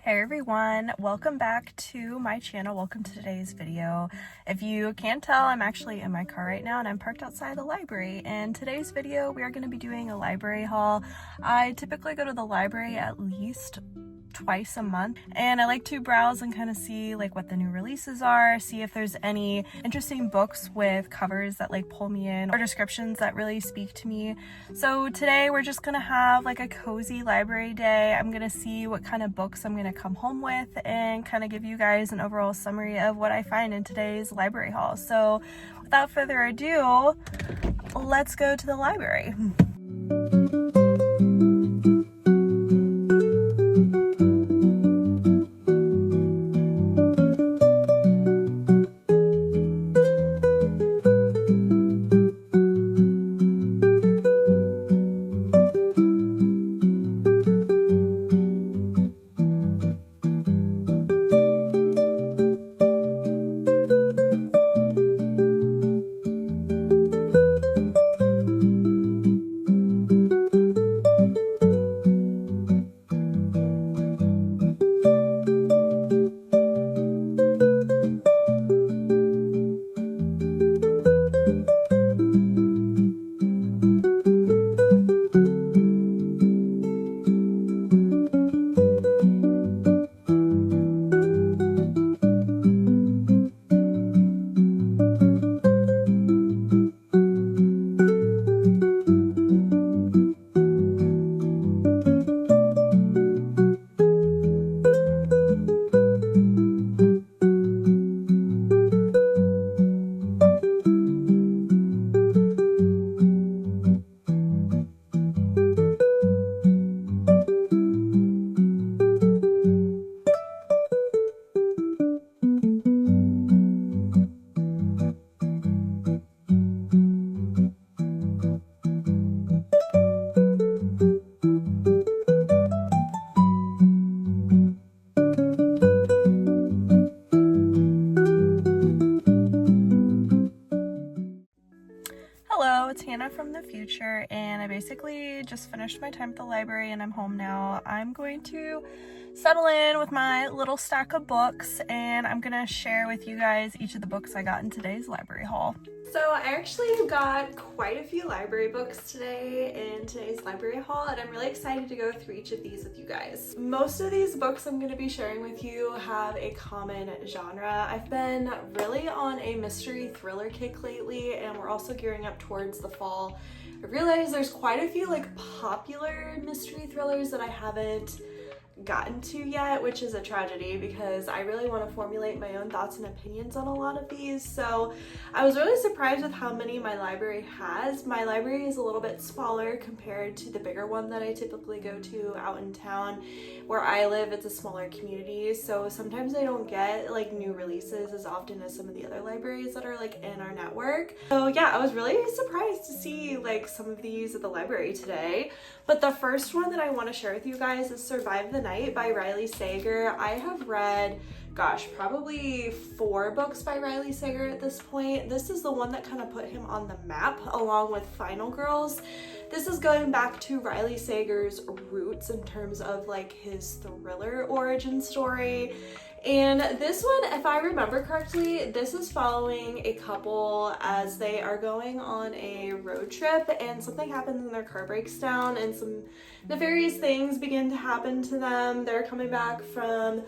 Hey everyone, welcome back to my channel. Welcome to today's video. If you can't tell, I'm actually in my car right now and I'm parked outside the library. In today's video, we are going to be doing a library haul. I typically go to the library at least twice a month, and I like to browse and kind of see like what the new releases are, see if there's any interesting books with covers that like pull me in or descriptions that really speak to me. So today we're just gonna have like a cozy library day. I'm gonna see what kind of books I'm gonna come home with and kind of give you guys an overall summary of what I find in today's library haul. So without further ado, let's go to the library. Hello, it's Hannah from the future, and I basically just finished my time at the library and I'm home now. I'm going to settle in with my little stack of books and I'm gonna share with you guys each of the books I got in today's library haul. So I actually got quite a few library books today in today's library haul, and I'm really excited to go through each of these with you guys. Most of these books I'm going to be sharing with you have a common genre. I've been really on a mystery thriller kick lately, and we're also gearing up towards the fall. I realize there's quite a few like popular mystery thrillers that I haven't gotten to yet, which is a tragedy because I really want to formulate my own thoughts and opinions on a lot of these. So I was really surprised with how many my library has. My library is a little bit smaller compared to the bigger one that I typically go to out in town. Where I live, it's a smaller community, so sometimes I don't get like new releases as often as some of the other libraries that are like in our network. So yeah, I was really surprised to see like some of these at the library today. But the first one that I want to share with you guys is Survive the Night by Riley Sager. I have read, gosh, probably 4 books by Riley Sager at this point. This is the one that kind of put him on the map along with Final Girls. This is going back to Riley Sager's roots in terms of like his thriller origin story. And this one, if I remember correctly, this is following a couple as they are going on a road trip and something happens and their car breaks down and some nefarious things begin to happen to them. They're coming back from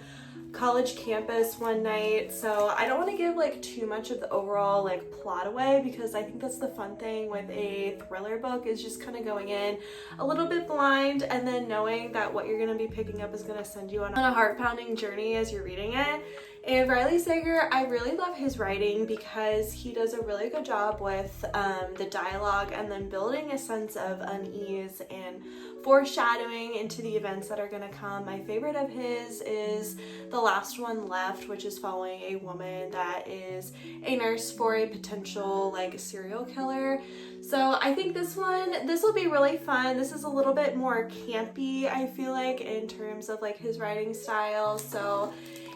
college campus one night, so I don't want to give like too much of the overall like plot away because I think that's the fun thing with a thriller book is just kind of going in a little bit blind and then knowing that what you're going to be picking up is going to send you on a heart-pounding journey as you're reading it. And Riley Sager, I really love his writing because he does a really good job with the dialogue and then building a sense of unease and foreshadowing into the events that are going to come. My favorite of his is The Last One Left, which is following a woman that is a nurse for a potential like serial killer. So I think this will be really fun. This is a little bit more campy, I feel like, in terms of like his writing style. So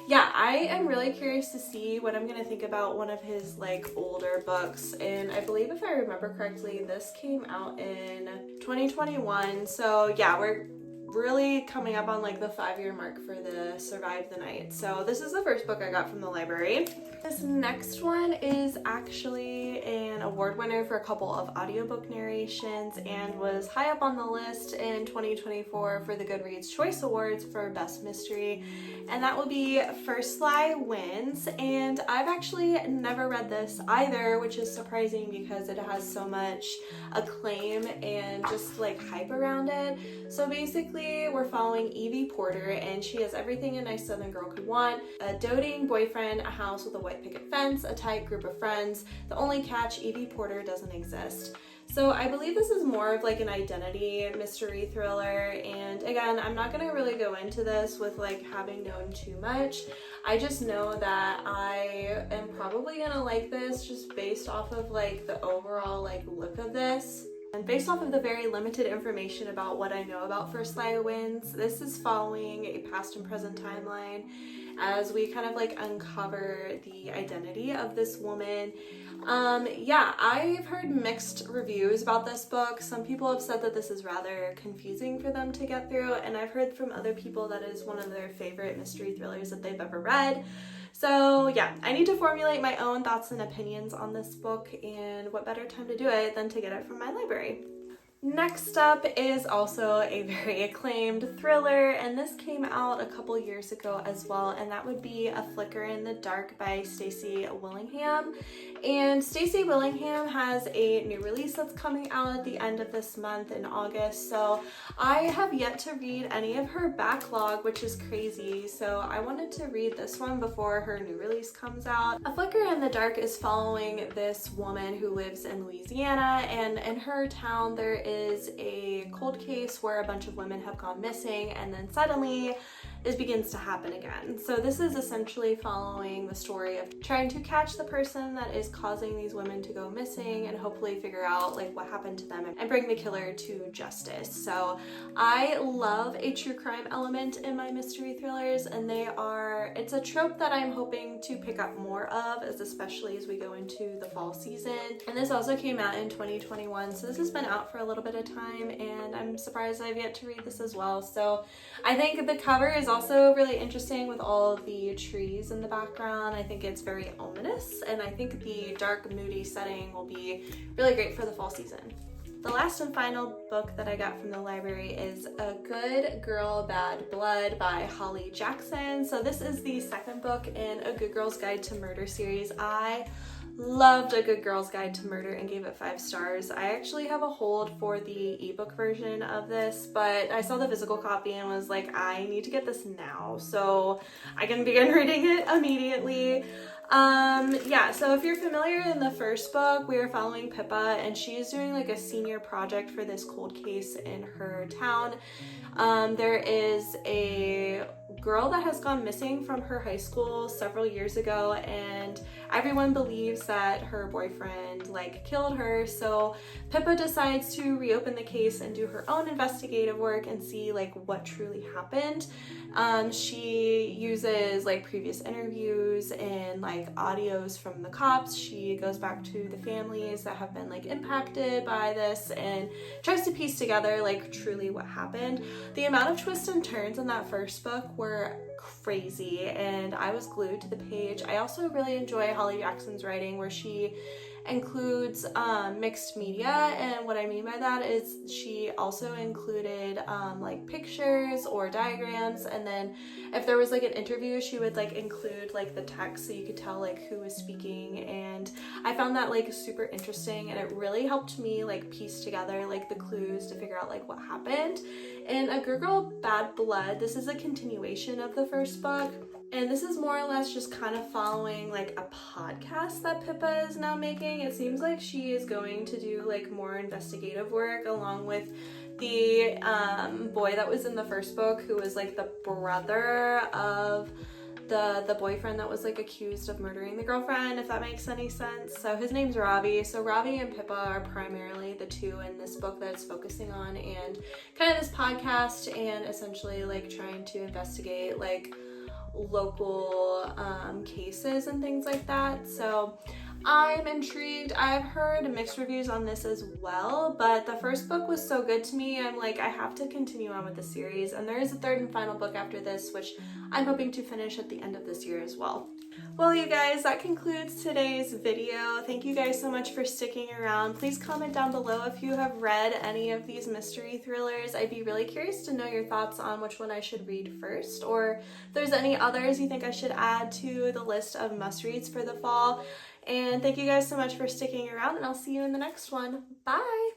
yeah, I am really curious to see what I'm gonna think about one of his like older books. And I believe if I remember correctly, this came out in 2021. So yeah, we're really coming up on like the 5-year mark for the Survive the Night. So this is the first book I got from the library. This next one is actually an award winner for a couple of audiobook narrations and was high up on the list in 2024 for the Goodreads Choice Awards for Best Mystery, and that will be First Lie Wins. And I've actually never read this either, which is surprising because it has so much acclaim and just like hype around it. So basically we're following Evie Porter, and she has everything a nice Southern girl could want: a doting boyfriend, a house with a white picket fence, a tight group of friends. The only catch, Evie Porter doesn't exist. So I believe this is more of like an identity mystery thriller, and again, I'm not going to really go into this with like having known too much. I just know that I am probably going to like this just based off of like the overall like look of this. And based off of the very limited information about what I know about First Lie Wins, this is following a past and present timeline as we kind of like uncover the identity of this woman. Yeah, I've heard mixed reviews about this book. Some people have said that this is rather confusing for them to get through, and I've heard from other people that is one of their favorite mystery thrillers that they've ever read. So yeah, I need to formulate my own thoughts and opinions on this book, and what better time to do it than to get it from my library. Next up is also a very acclaimed thriller, and this came out a couple years ago as well, and that would be A Flicker in the Dark by Stacy Willingham. And Stacy Willingham has a new release that's coming out at the end of this month in August, so I have yet to read any of her backlog, which is crazy, so I wanted to read this one before her new release comes out. A Flicker in the Dark is following this woman who lives in Louisiana, and in her town there is a cold case where a bunch of women have gone missing, and then suddenly this begins to happen again. So this is essentially following the story of trying to catch the person that is causing these women to go missing and hopefully figure out like what happened to them and bring the killer to justice. So I love a true crime element in my mystery thrillers, and it's a trope that I'm hoping to pick up more of, especially as we go into the fall season. And this also came out in 2021, so this has been out for a little bit of time, and I'm surprised I've yet to read this as well. So I think the cover is also really interesting with all the trees in the background. I think it's very ominous, and I think the dark, moody setting will be really great for the fall season. The last and final book that I got from the library is A Good Girl, Bad Blood by Holly Jackson. So this is the second book in A Good Girl's Guide to Murder series. I loved A Good Girl's Guide to Murder and gave it 5 stars. I actually have a hold for the ebook version of this, but I saw the physical copy and was like, I need to get this now so I can begin reading it immediately. Yeah, so if you're familiar in the first book, we are following Pippa, and she is doing like a senior project for this cold case in her town. There is a girl that has gone missing from her high school several years ago, and everyone believes that her boyfriend like killed her. So Pippa decides to reopen the case and do her own investigative work and see like what truly happened. She uses like previous interviews and like audios from the cops. She goes back to the families that have been like impacted by this and tries to piece together like truly what happened. The amount of twists and turns in that first book were crazy, and I was glued to the page. I also really enjoy Holly Jackson's writing, where she includes mixed media, and what I mean by that is she also included like pictures or diagrams, and then if there was like an interview, she would like include like the text so you could tell like who was speaking, and I found that like super interesting, and it really helped me like piece together like the clues to figure out like what happened. In A Good Girl, Bad Blood, this is a continuation of the first book. And this is more or less just kind of following like a podcast that Pippa is now making. It seems like she is going to do like more investigative work along with the boy that was in the first book, who was like the brother of the boyfriend that was like accused of murdering the girlfriend, if that makes any sense. So his name's Ravi. So Ravi and Pippa are primarily the two in this book that it's focusing on, and kind of this podcast, and essentially like trying to investigate like local cases and things like that. So I'm intrigued. I've heard mixed reviews on this as well, but the first book was so good to me, I'm like, I have to continue on with the series. And there is a third and final book after this, which I'm hoping to finish at the end of this year as well. Well, you guys, that concludes today's video. Thank you guys so much for sticking around. Please comment down below if you have read any of these mystery thrillers. I'd be really curious to know your thoughts on which one I should read first, or if there's any others you think I should add to the list of must-reads for the fall. And thank you guys so much for sticking around, and I'll see you in the next one. Bye!